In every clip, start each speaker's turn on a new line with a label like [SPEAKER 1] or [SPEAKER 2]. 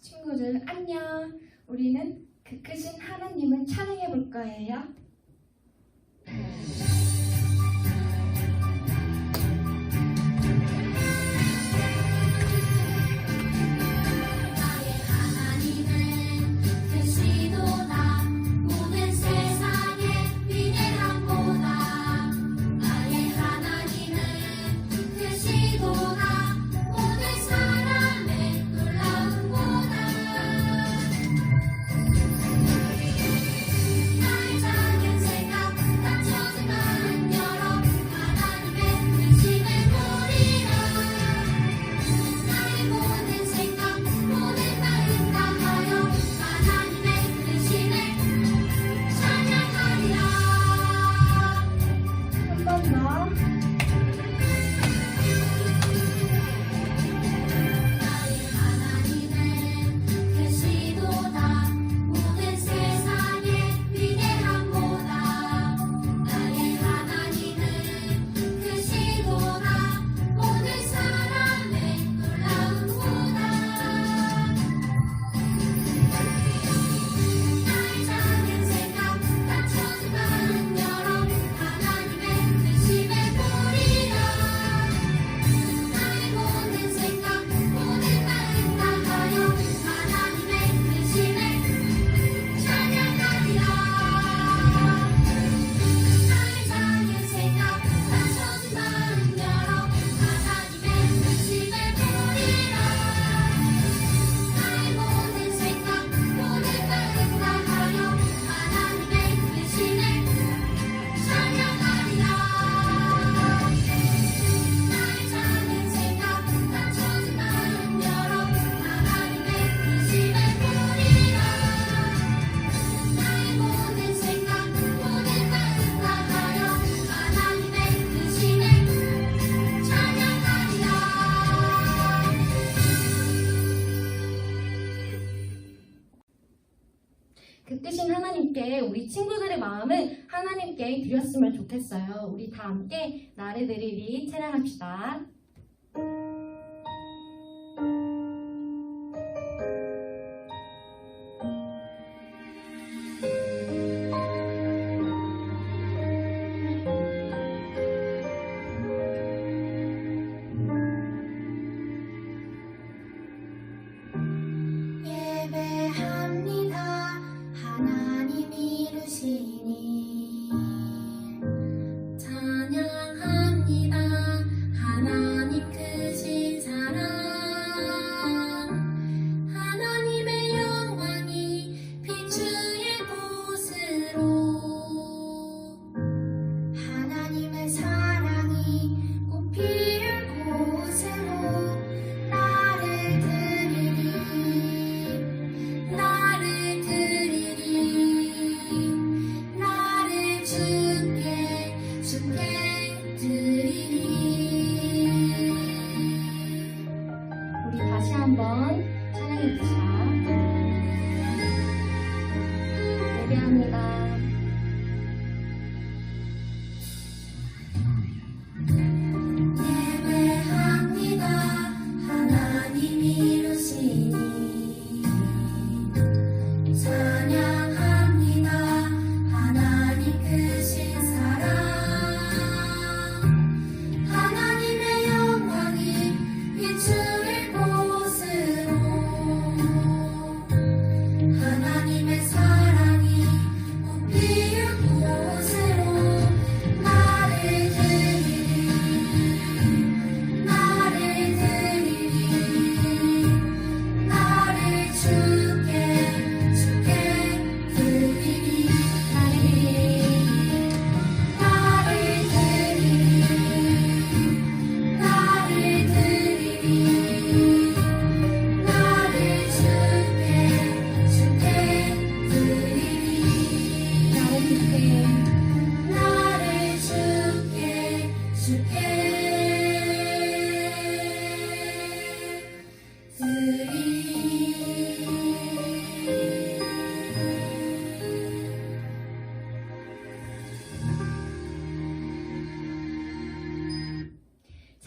[SPEAKER 1] 친구들 안녕. 우리는 그 크신 하나님을 찬양해 볼 거예요. 그 크신 하나님께 우리 친구들의 마음을 하나님께 드렸으면 좋겠어요. 우리 다 함께 나를 드리리 찬양합시다. 다시 한번 찬양해 봅시다. 예배합니다.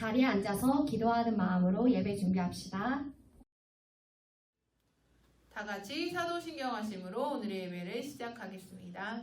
[SPEAKER 1] 자리에 앉아서 기도하는 마음으로 예배 준비합시다.
[SPEAKER 2] 다 같이 사도신경하심으로 오늘의 예배를 시작하겠습니다.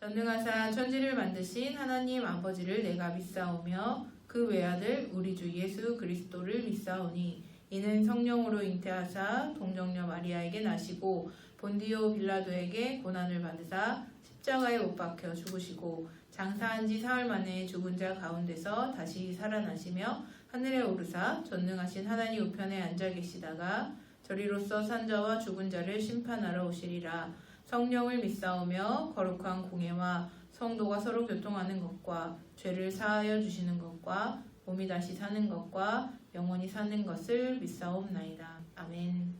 [SPEAKER 2] 전능하사 천지를 만드신 하나님 아버지를 내가 믿사오며 그 외아들 우리 주 예수 그리스도를 믿사오니 이는 성령으로 잉태하사 동정녀 마리아에게 나시고 본디오 빌라도에게 고난을 받으사 십자가에 못 박혀 죽으시고 장사한 지 사흘 만에 죽은 자 가운데서 다시 살아나시며 하늘에 오르사 전능하신 하나님 우편에 앉아 계시다가 저리로서 산자와 죽은 자를 심판하러 오시리라. 성령을 믿사오며 거룩한 공예와 성도가 서로 교통하는 것과 죄를 사하여 주시는 것과 몸이 다시 사는 것과 영원히 사는 것을 믿사옵나이다. 아멘.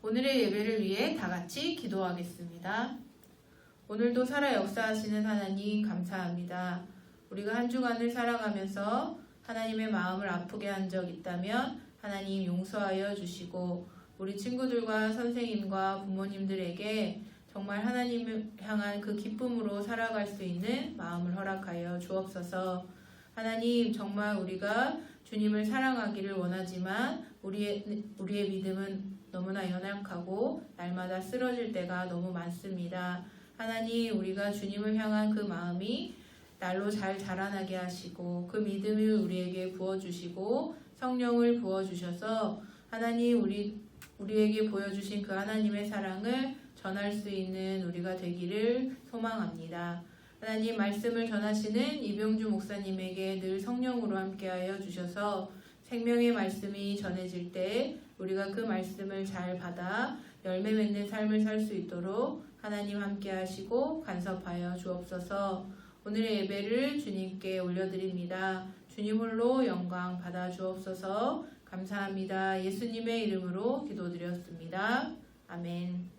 [SPEAKER 2] 오늘의 예배를 위해 다 같이 기도하겠습니다. 오늘도 살아 역사하시는 하나님 감사합니다. 우리가 한 주간을 살아가면서 하나님의 마음을 아프게 한 적 있다면 하나님 용서하여 주시고 우리 친구들과 선생님과 부모님들에게 정말 하나님을 향한 그 기쁨으로 살아갈 수 있는 마음을 허락하여 주옵소서. 하나님 정말 우리가 주님을 사랑하기를 원하지만 우리의 믿음은 너무나 연약하고 날마다 쓰러질 때가 너무 많습니다. 하나님 우리가 주님을 향한 그 마음이 날로 잘 자라나게 하시고 그 믿음을 우리에게 부어주시고 성령을 부어주셔서 하나님 우리에게 보여주신 그 하나님의 사랑을 전할 수 있는 우리가 되기를 소망합니다. 하나님 말씀을 전하시는 이병주 목사님에게 늘 성령으로 함께하여 주셔서 생명의 말씀이 전해질 때 우리가 그 말씀을 잘 받아 열매 맺는 삶을 살 수 있도록 하나님 함께하시고 간섭하여 주옵소서. 오늘의 예배를 주님께 올려드립니다. 주님 홀로 영광 받아 주옵소서. 감사합니다. 예수님의 이름으로 기도드렸습니다. 아멘.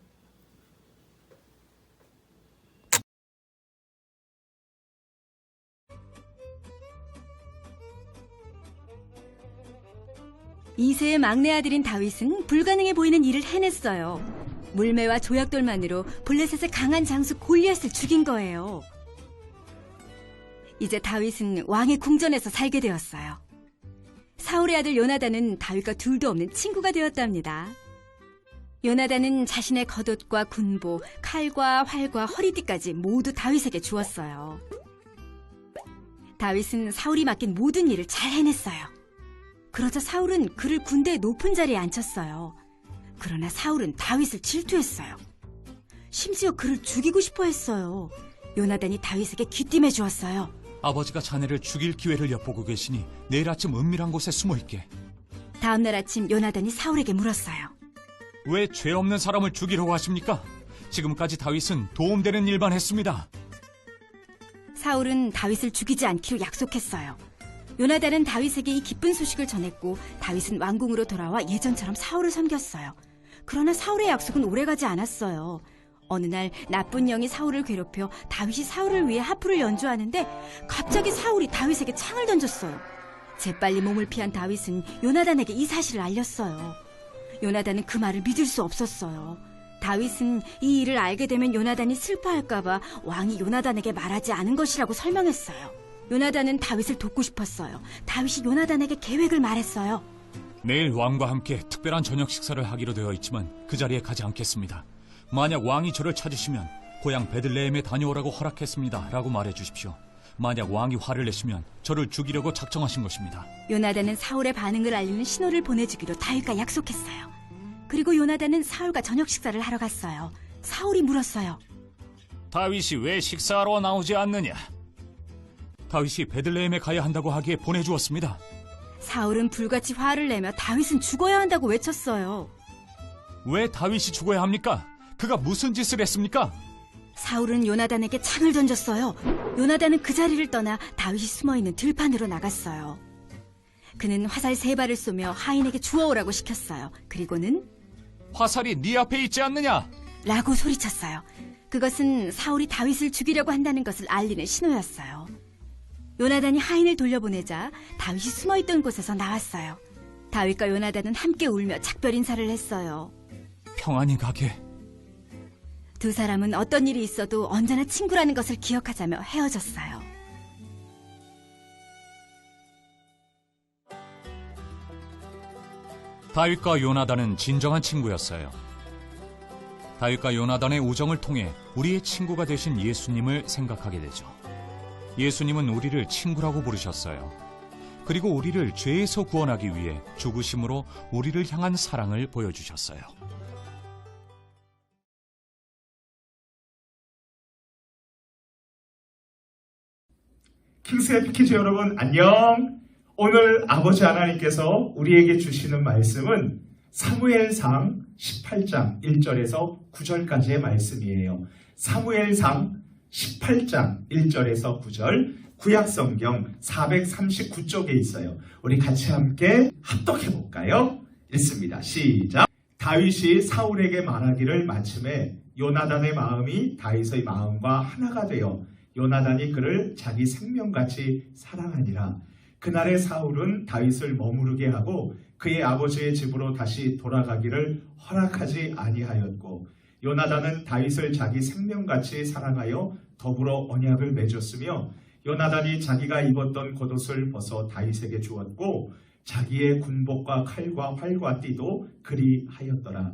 [SPEAKER 3] 이세의 막내 아들인 다윗은 불가능해 보이는 일을 해냈어요. 물매와 조약돌만으로 블레셋의 강한 장수 골리앗을 죽인 거예요. 이제 다윗은 왕의 궁전에서 살게 되었어요. 사울의 아들 요나단은 다윗과 둘도 없는 친구가 되었답니다. 요나단은 자신의 겉옷과 군보, 칼과 활과 허리띠까지 모두 다윗에게 주었어요. 다윗은 사울이 맡긴 모든 일을 잘 해냈어요. 그러자 사울은 그를 군대의 높은 자리에 앉혔어요. 그러나 사울은 다윗을 질투했어요. 심지어 그를 죽이고 싶어 했어요. 요나단이 다윗에게 귀띔해 주었어요.
[SPEAKER 4] 아버지가 자네를 죽일 기회를 엿보고 계시니 내일 아침 은밀한 곳에 숨어있게.
[SPEAKER 3] 다음날 아침 요나단이 사울에게 물었어요.
[SPEAKER 4] 왜 죄 없는 사람을 죽이려고 하십니까? 지금까지 다윗은 도움되는 일만 했습니다.
[SPEAKER 3] 사울은 다윗을 죽이지 않기로 약속했어요. 요나단은 다윗에게 이 기쁜 소식을 전했고 다윗은 왕궁으로 돌아와 예전처럼 사울을 섬겼어요. 그러나 사울의 약속은 오래가지 않았어요. 어느 날 나쁜 영이 사울을 괴롭혀 다윗이 사울을 위해 하프를 연주하는데 갑자기 사울이 다윗에게 창을 던졌어요. 재빨리 몸을 피한 다윗은 요나단에게 이 사실을 알렸어요. 요나단은 그 말을 믿을 수 없었어요. 다윗은 이 일을 알게 되면 요나단이 슬퍼할까봐 왕이 요나단에게 말하지 않은 것이라고 설명했어요. 요나단은 다윗을 돕고 싶었어요. 다윗이 요나단에게 계획을 말했어요.
[SPEAKER 4] 내일 왕과 함께 특별한 저녁 식사를 하기로 되어 있지만 그 자리에 가지 않겠습니다. 만약 왕이 저를 찾으시면 고향 베들레헴에 다녀오라고 허락했습니다 라고 말해주십시오. 만약 왕이 화를 내시면 저를 죽이려고 작정하신 것입니다.
[SPEAKER 3] 요나단은 사울의 반응을 알리는 신호를 보내주기로 다윗과 약속했어요. 그리고 요나단은 사울과 저녁 식사를 하러 갔어요. 사울이 물었어요.
[SPEAKER 4] 다윗이 왜 식사하러 나오지 않느냐? 다윗이 베들레헴에 가야 한다고 하기에 보내주었습니다.
[SPEAKER 3] 사울은 불같이 화를 내며 다윗은 죽어야 한다고 외쳤어요.
[SPEAKER 4] 왜 다윗이 죽어야 합니까? 그가 무슨 짓을 했습니까?
[SPEAKER 3] 사울은 요나단에게 창을 던졌어요. 요나단은 그 자리를 떠나 다윗이 숨어있는 들판으로 나갔어요. 그는 화살 3발을 쏘며 하인에게 주워오라고 시켰어요. 그리고는
[SPEAKER 4] 화살이 네 앞에 있지 않느냐?
[SPEAKER 3] 라고 소리쳤어요. 그것은 사울이 다윗을 죽이려고 한다는 것을 알리는 신호였어요. 요나단이 하인을 돌려보내자 다윗이 숨어있던 곳에서 나왔어요. 다윗과 요나단은 함께 울며 작별 인사를 했어요.
[SPEAKER 4] 평안히 가게.
[SPEAKER 3] 두 사람은 어떤 일이 있어도 언제나 친구라는 것을 기억하자며 헤어졌어요.
[SPEAKER 4] 다윗과 요나단은 진정한 친구였어요. 다윗과 요나단의 우정을 통해 우리의 친구가 되신 예수님을 생각하게 되죠. 예수님은 우리를 친구라고 부르셨어요. 그리고 우리를 죄에서 구원하기 위해 죽으심으로 우리를 향한 사랑을 보여주셨어요.
[SPEAKER 5] 킹스 해피키즈 여러분 안녕. 오늘 아버지 하나님께서 우리에게 주시는 말씀은 사무엘상 18장 1절에서 9절까지의 말씀이에요. 사무엘상 18장 1절에서 9절 구약성경 439쪽에 있어요. 우리 같이 함께 합독해 볼까요? 읽습니다. 시작. 다윗이 사울에게 말하기를 마침에 요나단의 마음이 다윗의 마음과 하나가 되어 요나단이 그를 자기 생명같이 사랑하니라. 그날에 사울은 다윗을 머무르게 하고 그의 아버지의 집으로 다시 돌아가기를 허락하지 아니하였고 요나단은 다윗을 자기 생명같이 사랑하여 더불어 언약을 맺었으며 요나단이 자기가 입었던 겉옷을 벗어 다윗에게 주었고 자기의 군복과 칼과 활과 띠도 그리하였더라.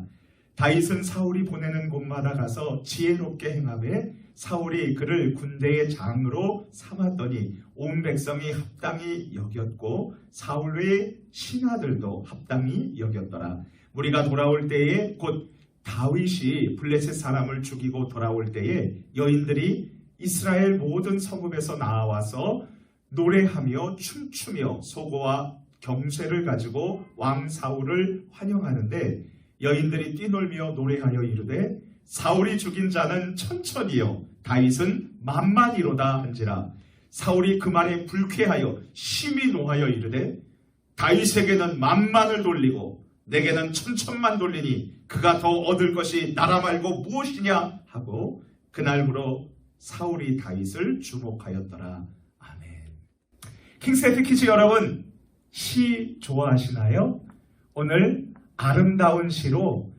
[SPEAKER 5] 다윗은 사울이 보내는 곳마다 가서 지혜롭게 행하며 사울이 그를 군대의 장으로 삼았더니 온 백성이 합당히 여겼고 사울의 신하들도 합당히 여겼더라. 무리가 돌아올 때에 곧 다윗이 블레셋 사람을 죽이고 돌아올 때에 여인들이 이스라엘 모든 성읍에서 나와서 노래하며 춤추며 소고와 경쇠를 가지고 왕 사울을 환영하는데 여인들이 뛰놀며 노래하여 이르되 사울이 죽인 자는 천천히요 다윗은 만만이로다 한지라. 사울이 그 말에 불쾌하여 심히 노하여 이르되 다윗에게는 만만을 돌리고 내게는 천천만 돌리니 그가 더 얻을 것이 나라 말고 무엇이냐 하고 그날부로 사울이 다윗을 주목하였더라. 아멘. 킹스 해피키즈 여러분, 시 좋아하시나요? 오늘 아름다운 시로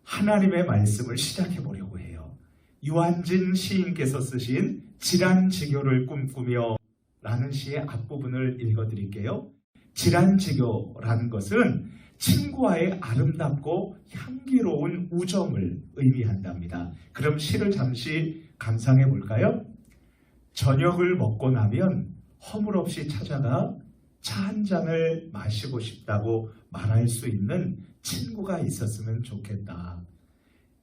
[SPEAKER 5] 하나님의 말씀을 시작해 보려고 해요. 유한진 시인께서 쓰신 질환지교를 꿈꾸며 라는 시의 앞부분을 읽어드릴게요. 질환지교라는 것은 친구와의 아름답고 향기로운 우정을 의미한답니다. 그럼 시를 잠시 감상해 볼까요? 저녁을 먹고 나면 허물없이 찾아가 차 한 잔을 마시고 싶다고 말할 수 있는 친구가 있었으면 좋겠다.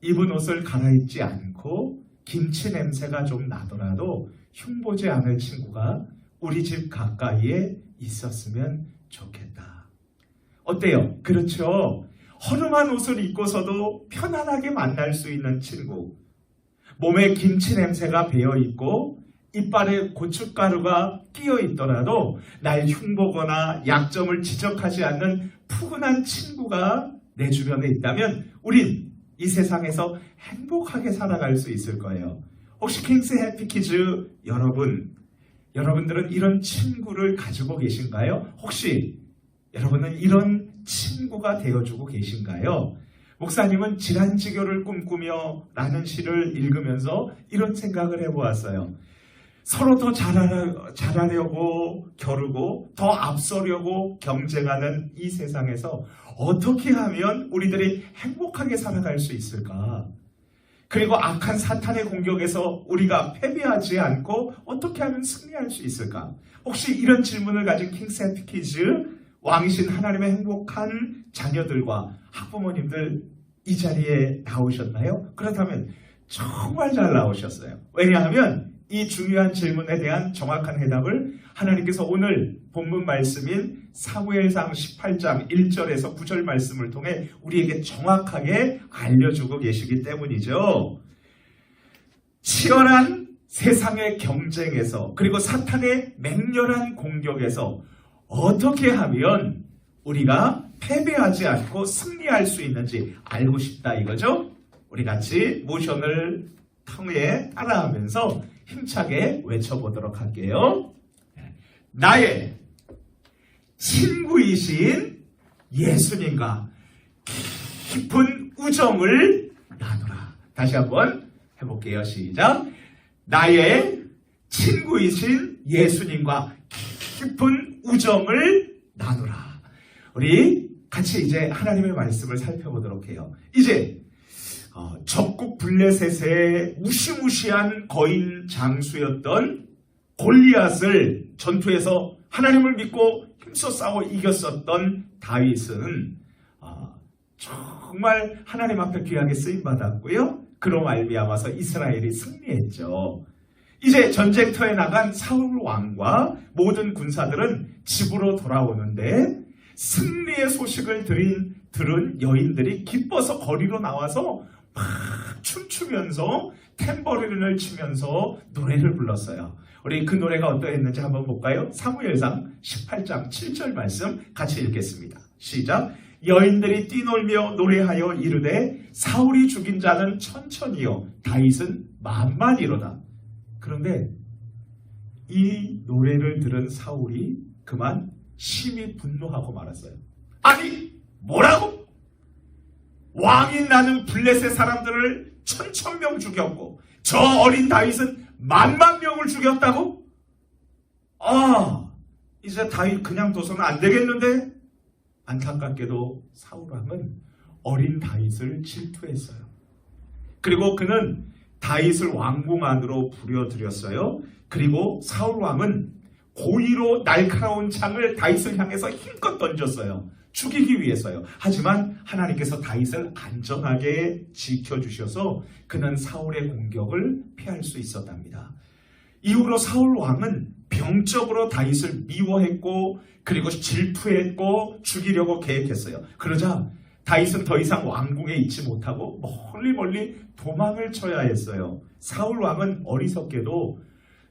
[SPEAKER 5] 입은 옷을 갈아입지 않고 김치 냄새가 좀 나더라도 흉보지 않을 친구가 우리 집 가까이에 있었으면 좋겠다. 어때요? 그렇죠? 허름한 옷을 입고서도 편안하게 만날 수 있는 친구. 몸에 김치 냄새가 배어있고 이빨에 고춧가루가 끼어있더라도 날 흉보거나 약점을 지적하지 않는 푸근한 친구가 내 주변에 있다면 우린 이 세상에서 행복하게 살아갈 수 있을 거예요. 혹시 킹스 해피키즈 여러분들은 이런 친구를 가지고 계신가요? 혹시 여러분은 이런 친구가 되어주고 계신가요? 목사님은 질환지교를 꿈꾸며 라는 시를 읽으면서 이런 생각을 해보았어요. 서로 더 잘하려고 겨루고 더 앞서려고 경쟁하는 이 세상에서 어떻게 하면 우리들이 행복하게 살아갈 수 있을까? 그리고 악한 사탄의 공격에서 우리가 패배하지 않고 어떻게 하면 승리할 수 있을까? 혹시 이런 질문을 가진 킹스 해피키즈 왕이신 하나님의 행복한 자녀들과 학부모님들 이 자리에 나오셨나요? 그렇다면 정말 잘 나오셨어요. 왜냐하면 이 중요한 질문에 대한 정확한 해답을 하나님께서 오늘 본문 말씀인 사무엘상 18장 1절에서 9절 말씀을 통해 우리에게 정확하게 알려주고 계시기 때문이죠. 치열한 세상의 경쟁에서 그리고 사탄의 맹렬한 공격에서 어떻게 하면 우리가 패배하지 않고 승리할 수 있는지 알고 싶다 이거죠. 우리 같이 모션을 통해 따라하면서 힘차게 외쳐보도록 할게요. 나의 친구이신 예수님과 깊은 우정을 나누라. 다시 한번 해볼게요. 시작. 나의 친구이신 예수님과 깊은 우정을 나누라. 우리 같이 이제 하나님의 말씀을 살펴보도록 해요. 이제 적국 블레셋의 무시무시한 거인 장수였던 골리앗을 전투에서 하나님을 믿고 힘써 싸워 이겼었던 다윗은 정말 하나님 앞에 귀하게 쓰임받았고요. 그로 말미암아서 이스라엘이 승리했죠. 이제 전쟁터에 나간 사울 왕과 모든 군사들은 집으로 돌아오는데 승리의 소식을 들은 여인들이 기뻐서 거리로 나와서 막 춤추면서 탬버린을 치면서 노래를 불렀어요. 우리 그 노래가 어떠했는지 한번 볼까요? 사무엘상 18장 7절 말씀 같이 읽겠습니다. 시작. 여인들이 뛰놀며 노래하여 이르되 사울이 죽인 자는 천천히요 다윗은 만만이로다. 그런데 이 노래를 들은 사울이 그만 심히 분노하고 말았어요. 아니 뭐라고? 왕인 나는 블레셋 사람들을 1000명 죽였고 저 어린 다윗은 10,000명을 죽였다고? 이제 다윗 그냥 둬서는 안 되겠는데? 안타깝게도 사울 왕은 어린 다윗을 질투했어요. 그리고 그는 다윗을 왕궁 안으로 부려들였어요. 그리고 사울 왕은 고의로 날카로운 창을 다윗을 향해서 힘껏 던졌어요. 죽이기 위해서요. 하지만 하나님께서 다윗을 안전하게 지켜주셔서 그는 사울의 공격을 피할 수 있었답니다. 이후로 사울 왕은 병적으로 다윗을 미워했고 그리고 질투했고 죽이려고 계획했어요. 그러자 다윗은 더 이상 왕궁에 있지 못하고 멀리 도망을 쳐야 했어요. 사울 왕은 어리석게도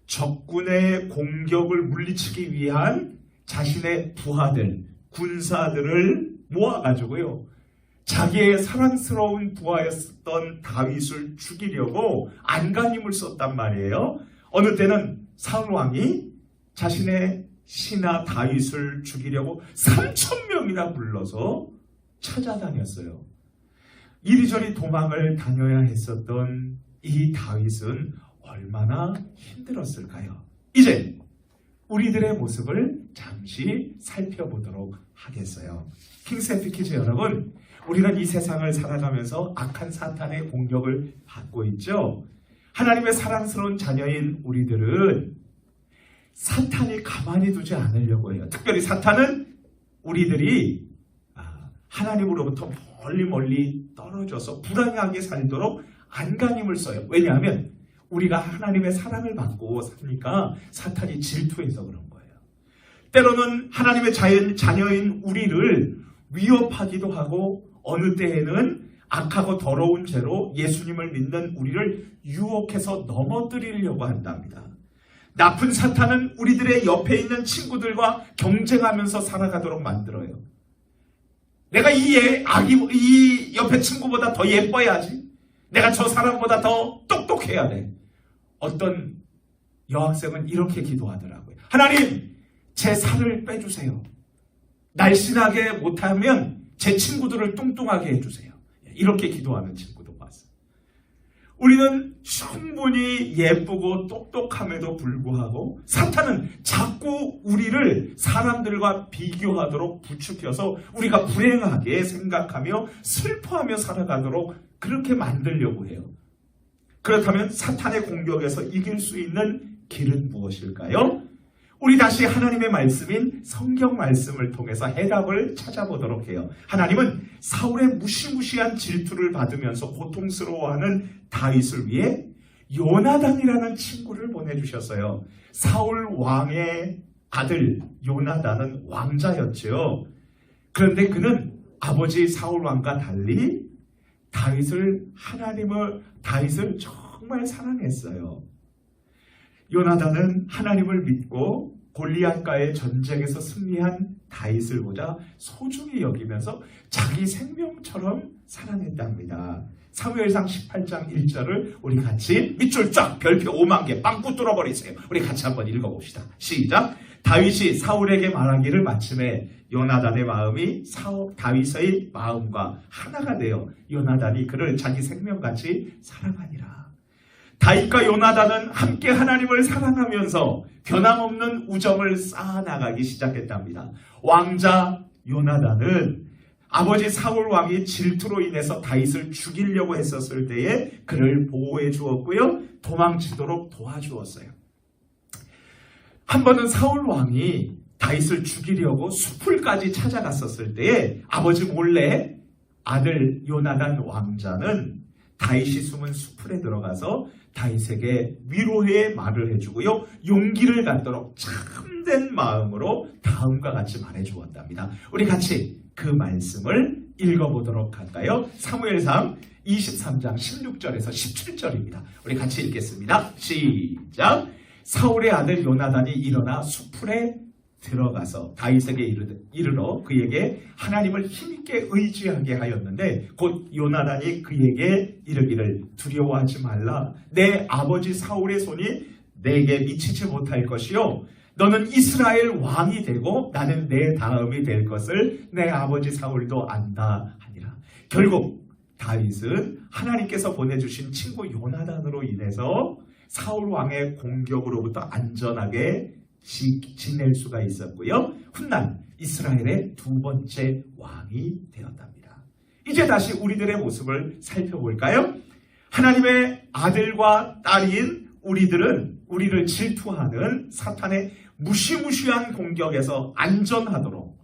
[SPEAKER 5] 적군의 공격을 물리치기 위한 자신의 부하들, 군사들을 모아가지고요. 자기의 사랑스러운 부하였던 다윗을 죽이려고 안간힘을 썼단 말이에요. 어느 때는 사울 왕이 자신의 신하 다윗을 죽이려고 3,000명이나 불러서 찾아다녔어요. 이리저리 도망을 다녀야 했었던 이 다윗은 얼마나 힘들었을까요? 이제 우리들의 모습을 잠시 살펴보도록 하겠어요. 킹스해피 퀴즈 여러분, 우리는 이 세상을 살아가면서 악한 사탄의 공격을 받고 있죠. 하나님의 사랑스러운 자녀인 우리들은 사탄이 가만히 두지 않으려고 해요. 특별히 사탄은 우리들이 하나님으로부터 멀리 떨어져서 불안하게 살도록 안간힘을 써요. 왜냐하면 우리가 하나님의 사랑을 받고 사니까 사탄이 질투해서 그런 거예요. 때로는 하나님의 자녀인 우리를 위협하기도 하고 어느 때에는 악하고 더러운 죄로 예수님을 믿는 우리를 유혹해서 넘어뜨리려고 한답니다. 나쁜 사탄은 우리들의 옆에 있는 친구들과 경쟁하면서 살아가도록 만들어요. 내가 이 옆에 친구보다 더 예뻐야지. 내가 저 사람보다 더 똑똑해야 돼. 어떤 여학생은 이렇게 기도하더라고요. 하나님, 제 살을 빼주세요. 날씬하게 못하면 제 친구들을 뚱뚱하게 해주세요. 이렇게 기도하는 친구도 봤어요. 우리는 충분히 예쁘고 똑똑함에도 불구하고 사탄은 자꾸 우리를 사람들과 비교하도록 부추겨서 우리가 불행하게 생각하며 슬퍼하며 살아가도록 그렇게 만들려고 해요. 그렇다면 사탄의 공격에서 이길 수 있는 길은 무엇일까요? 우리 다시 하나님의 말씀인 성경 말씀을 통해서 해답을 찾아보도록 해요. 하나님은 사울의 무시무시한 질투를 받으면서 고통스러워하는 다윗을 위해 요나단이라는 친구를 보내주셨어요. 사울 왕의 아들 요나단은 왕자였죠. 그런데 그는 아버지 사울 왕과 달리 다윗을 정말 사랑했어요. 요나단은 하나님을 믿고 골리앗과의 전쟁에서 승리한 다윗을 보자 소중히 여기면서 자기 생명처럼 사랑했답니다. 사무엘상 18장 1절을 우리 같이 밑줄 쫙 별표 5만 개 빵꾸 뚫어버리세요. 우리 같이 한번 읽어봅시다. 시작. 다윗이 사울에게 말하기를 마침에 요나단의 마음이 다윗의 마음과 하나가 되어 요나단이 그를 자기 생명같이 사랑하니라. 다윗과 요나단은 함께 하나님을 사랑하면서 변함없는 우정을 쌓아나가기 시작했답니다. 왕자 요나단은 아버지 사울 왕이 질투로 인해서 다윗을 죽이려고 했었을 때에 그를 보호해 주었고요. 도망치도록 도와주었어요. 한 번은 사울 왕이 다윗을 죽이려고 숲을까지 찾아갔었을 때에 아버지 몰래 아들 요나단 왕자는 다윗이 숨은 숲에 들어가서 다윗에게 위로의 말을 해주고요. 용기를 갖도록 참된 마음으로 다음과 같이 말해주었답니다. 우리 같이 그 말씀을 읽어보도록 할까요? 사무엘상 23장 16절에서 17절입니다. 우리 같이 읽겠습니다. 시작! 사울의 아들 요나단이 일어나 숲에 들어가서 다윗에게 이르러 그에게 하나님을 힘있게 의지하게 하였는데 곧 요나단이 그에게 이르기를 두려워하지 말라. 내 아버지 사울의 손이 내게 미치지 못할 것이요 너는 이스라엘 왕이 되고 나는 내 다음이 될 것을 내 아버지 사울도 안다 하니라. 결국 다윗은 하나님께서 보내주신 친구 요나단으로 인해서 사울 왕의 공격으로부터 안전하게 지낼 수가 있었고요. 훗날 이스라엘의 두 번째 왕이 되었답니다. 이제 다시 우리들의 모습을 살펴볼까요? 하나님의 아들과 딸인 우리들은 우리를 질투하는 사탄의 무시무시한 공격에서 안전하도록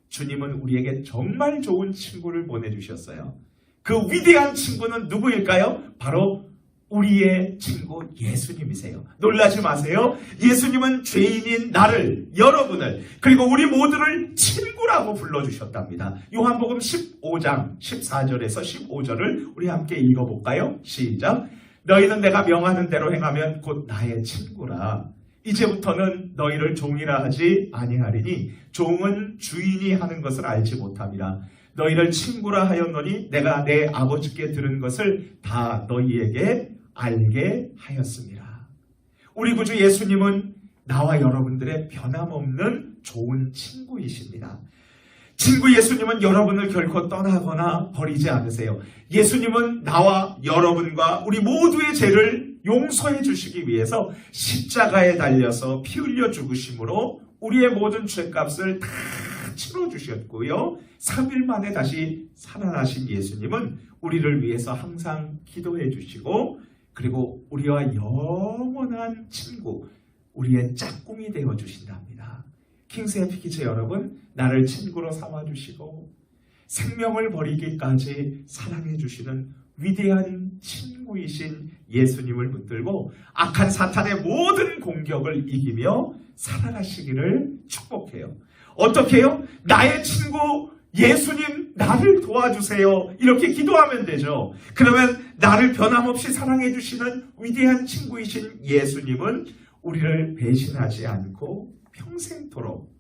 [SPEAKER 5] 주님은 우리에게 정말 좋은 친구를 보내주셨어요. 그 위대한 친구는 누구일까요? 바로 우리의 친구 예수님이세요. 놀라지 마세요. 예수님은 죄인인 나를, 여러분을, 그리고 우리 모두를 친구라고 불러주셨답니다. 요한복음 15장 14절에서 15절을 우리 함께 읽어볼까요? 시작! 너희는 내가 명하는 대로 행하면 곧 나의 친구라. 이제부터는 너희를 종이라 하지 아니하리니 종은 주인이 하는 것을 알지 못함이라. 너희를 친구라 하였노니 내가 내 아버지께 들은 것을 다 너희에게 알게 하였습니다. 우리 구주 예수님은 나와 여러분들의 변함없는 좋은 친구이십니다. 친구 예수님은 여러분을 결코 떠나거나 버리지 않으세요. 예수님은 나와 여러분과 우리 모두의 죄를 용서해 주시기 위해서 십자가에 달려서 피 흘려 죽으심으로 우리의 모든 죄값을 다 치러주셨고요. 3일 만에 다시 살아나신 예수님은 우리를 위해서 항상 기도해 주시고 그리고 우리와 영원한 친구, 우리의 짝꿍이 되어 주신답니다. 킹스의 피키즈 여러분, 나를 친구로 삼아주시고 생명을 버리기까지 사랑해 주시는 위대한 친구이신 예수님을 붙들고 악한 사탄의 모든 공격을 이기며 살아가시기를 축복해요. 어떻게 해요? 나의 친구 예수님 나를 도와주세요. 이렇게 기도하면 되죠. 그러면 나를 변함없이 사랑해 주시는 위대한 친구이신 예수님은 우리를 배신하지 않고 평생토록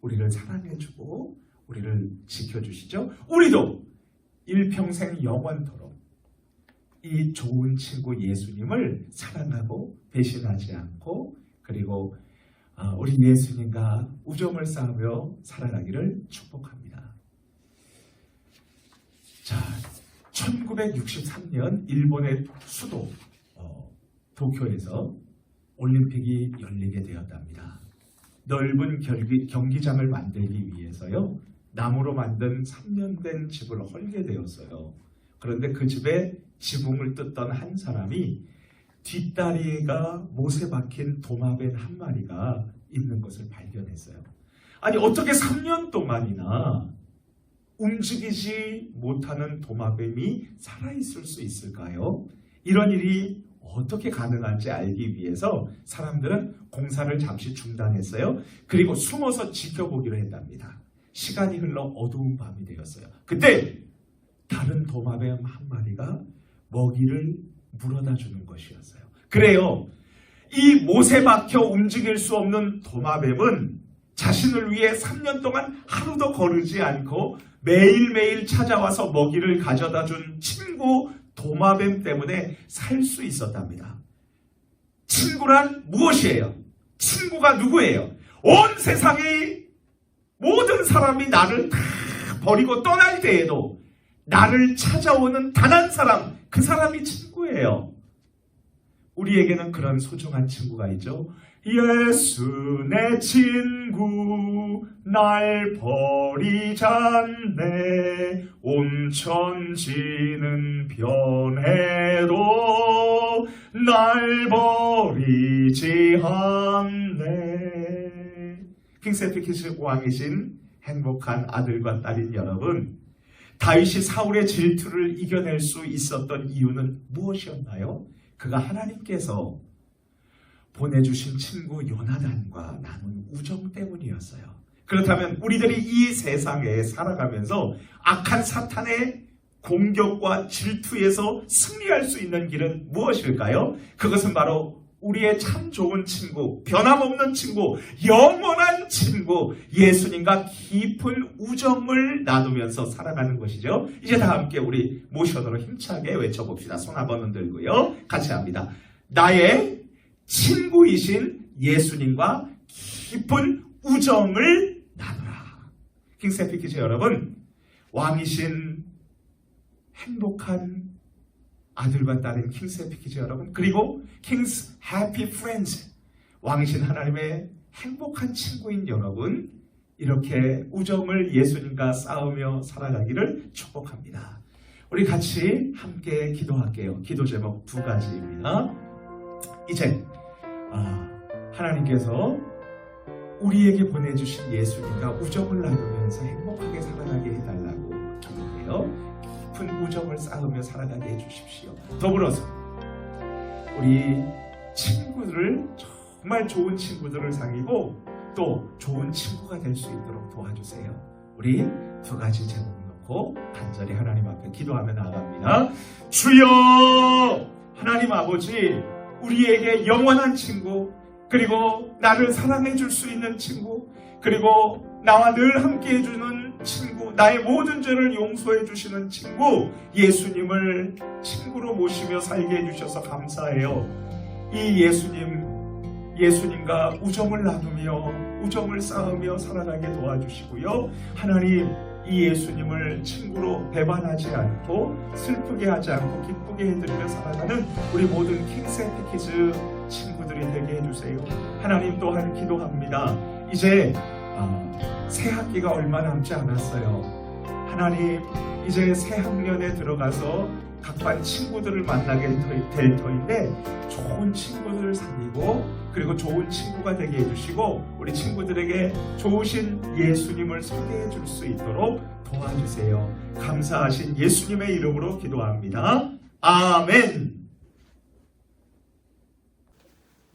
[SPEAKER 5] 우리를 사랑해주고 우리를 지켜주시죠. 우리도 일평생 영원토록 이 좋은 친구 예수님을 사랑하고 배신하지 않고 그리고 우리 예수님과 우정을 쌓으며 살아가기를 축복합니다. 자, 1963년 일본의 수도 도쿄에서 올림픽이 열리게 되었답니다. 넓은 경기장을 만들기 위해서요. 나무로 만든 3년 된 집을 헐게 되었어요. 그런데 그 집에 지붕을 뜯던 한 사람이 뒷다리가 못에 박힌 도마뱀 한 마리가 있는 것을 발견했어요. 아니 어떻게 3년 동안이나 움직이지 못하는 도마뱀이 살아있을 수 있을까요? 이런 일이 어떻게 가능한지 알기 위해서 사람들은 공사를 잠시 중단했어요. 그리고 숨어서 지켜보기로 했답니다. 시간이 흘러 어두운 밤이 되었어요. 그때 다른 도마뱀 한 마리가 먹이를 물어다 주는 것이었어요. 그래요. 이 못에 박혀 움직일 수 없는 도마뱀은 자신을 위해 3년 동안 하루도 거르지 않고 매일매일 찾아와서 먹이를 가져다 준 친구 도마뱀 때문에 살 수 있었답니다. 친구란 무엇이에요? 친구가 누구예요? 온 세상의 모든 사람이 나를 다 버리고 떠날 때에도 나를 찾아오는 단 한 사람, 그 사람이 친구예요. 우리에게는 그런 소중한 친구가 있죠. 예수 내 친구 날 버리잖네. 온 천지는 변해도 날 버리지 않네. 킹세피키스 왕이신 행복한 아들과 딸인 여러분, 다윗이 사울의 질투를 이겨낼 수 있었던 이유는 무엇이었나요? 그가 하나님께서 보내주신 친구 요나단과 나눈 우정 때문이었어요. 그렇다면 우리들이 이 세상에 살아가면서 악한 사탄의 공격과 질투에서 승리할 수 있는 길은 무엇일까요? 그것은 바로 우리의 참 좋은 친구, 변함없는 친구, 영원한 친구, 예수님과 깊은 우정을 나누면서 살아가는 것이죠. 이제 다 함께 우리 모션으로 힘차게 외쳐봅시다. 손 한번 흔들고요. 같이 합니다. 나의 친구이신 예수님과 깊은 우정을 나누라. 킹세피키즈 여러분, 왕이신 행복한 아들과 딸인 킹세피키즈 여러분, 그리고 킹스 해피 프렌즈, 왕이신 하나님의 행복한 친구인 여러분, 이렇게 우정을 예수님과 싸우며 살아가기를 축복합니다. 우리 같이 함께 기도할게요. 기도 제목 2가지입니다. 이제 하나님께서 우리에게 보내주신 예수님과 우정을 나누면서 행복하게 살아가게 해달라고 기도해요. 깊은 우정을 쌓으며 살아가게 해주십시오. 더불어서 우리 친구들을, 정말 좋은 친구들을 사귀고 또 좋은 친구가 될 수 있도록 도와주세요. 우리 2가지 제목 놓고 간절히 하나님 앞에 기도하며 나아갑니다. 주여, 하나님 아버지, 우리에게 영원한 친구, 그리고 나를 사랑해 줄 수 있는 친구, 그리고 나와 늘 함께 해주는 친구, 나의 모든 죄를 용서해 주시는 친구, 예수님을 친구로 모시며 살게 해주셔서 감사해요. 이 예수님과 우정을 나누며 우정을 쌓으며 살아가게 도와주시고요. 하나님, 이 예수님을 친구로 배반하지 않고 슬프게 하지 않고 기쁘게 해드리며 살아가는 우리 모든 킹세피키즈 친구들이 되게 해주세요. 하나님, 또한 기도합니다. 이제 새 학기가 얼마 남지 않았어요. 하나님, 이제 새 학년에 들어가서 각반 친구들을 만나게 될 터인데, 좋은 친구들을 사귀고 그리고 좋은 친구가 되게 해주시고 우리 친구들에게 좋으신 예수님을 소개해 줄 수 있도록 도와주세요. 감사하신 예수님의 이름으로 기도합니다. 아멘.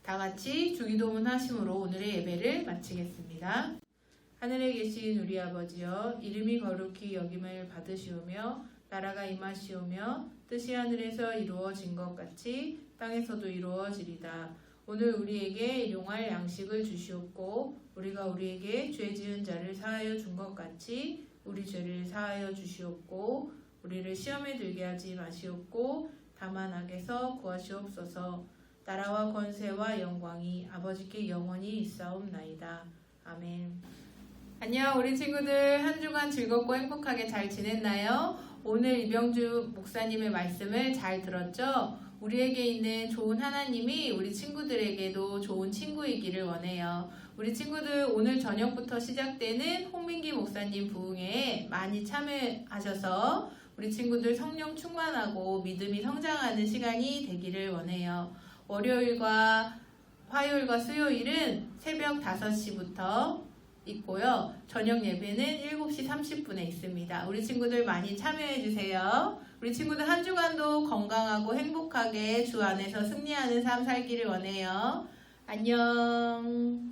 [SPEAKER 2] 다 같이 주기도문 하심으로 오늘의 예배를 마치겠습니다. 하늘에 계신 우리 아버지여, 이름이 거룩히 여김을 받으시오며 나라가 임하시오며 뜻이 하늘에서 이루어진 것 같이 땅에서도 이루어지리다. 오늘 우리에게 일용할 양식을 주시옵고 우리가 우리에게 죄 지은 자를 사하여 준 것 같이 우리 죄를 사하여 주시옵고 우리를 시험에 들게 하지 마시옵고 다만 악에서 구하시옵소서. 나라와 권세와 영광이 아버지께 영원히 있사옵나이다. 아멘. 안녕, 우리 친구들. 한 주간 즐겁고 행복하게 잘 지냈나요? 오늘 이병주 목사님의 말씀을 잘 들었죠? 우리에게 있는 좋은 하나님이 우리 친구들에게도 좋은 친구이기를 원해요. 우리 친구들, 오늘 저녁부터 시작되는 홍민기 목사님 부흥회에 많이 참여하셔서 우리 친구들 성령 충만하고 믿음이 성장하는 시간이 되기를 원해요. 월요일과 화요일과 수요일은 새벽 5시부터 있고요. 저녁 예배는 7시 30분에 있습니다. 우리 친구들 많이 참여해주세요. 우리 친구들 한 주간도 건강하고 행복하게 주 안에서 승리하는 삶 살기를 원해요. 안녕.